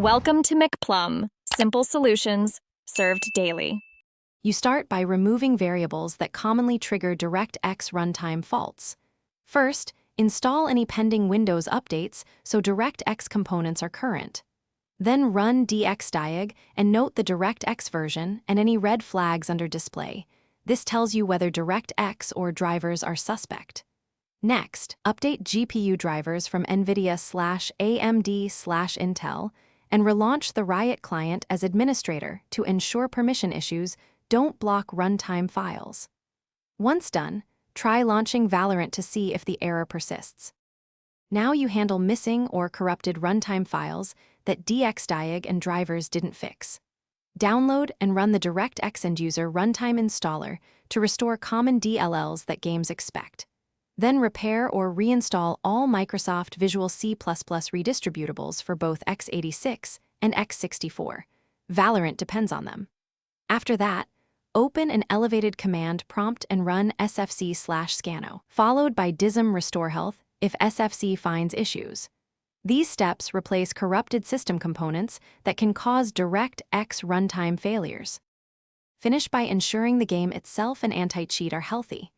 Welcome to McPlum, simple solutions served daily. You start by removing variables that commonly trigger DirectX Runtime faults. First, install any pending Windows updates so DirectX components are current. Then run dxdiag and note the DirectX version and any red flags under display. This tells you whether DirectX or drivers are suspect. Next, update GPU drivers from NVIDIA/AMD/Intel and relaunch the Riot client as administrator to ensure permission issues don't block runtime files. Once done, try launching Valorant to see if the error persists. Now you handle missing or corrupted runtime files that dxdiag and drivers didn't fix. Download and run the DirectX End-User Runtime Installer to restore common DLLs that games expect. Then repair or reinstall all Microsoft Visual C++ redistributables for both x86 and x64. Valorant depends on them. After that, open an elevated command prompt and run sfc/scano, followed by dism restore health if sfc finds issues. These steps replace corrupted system components that can cause DirectX runtime failures. Finish by ensuring the game itself and anti-cheat are healthy.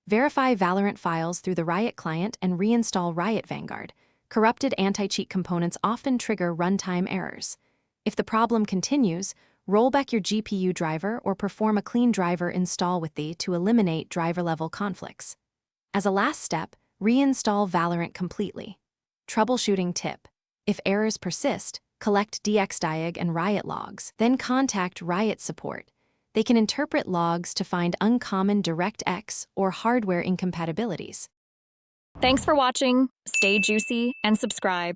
Verify Valorant files through the Riot client and reinstall Riot Vanguard. Corrupted anti-cheat components often trigger runtime errors. If the problem continues, roll back your GPU driver or perform a clean driver install with thee to eliminate driver-level conflicts. As a last step, reinstall Valorant completely. Troubleshooting tip: if errors persist, collect dxdiag and Riot logs, then contact Riot support. They can interpret logs to find uncommon DirectX or hardware incompatibilities. Thanks for watching. Stay juicy and subscribe.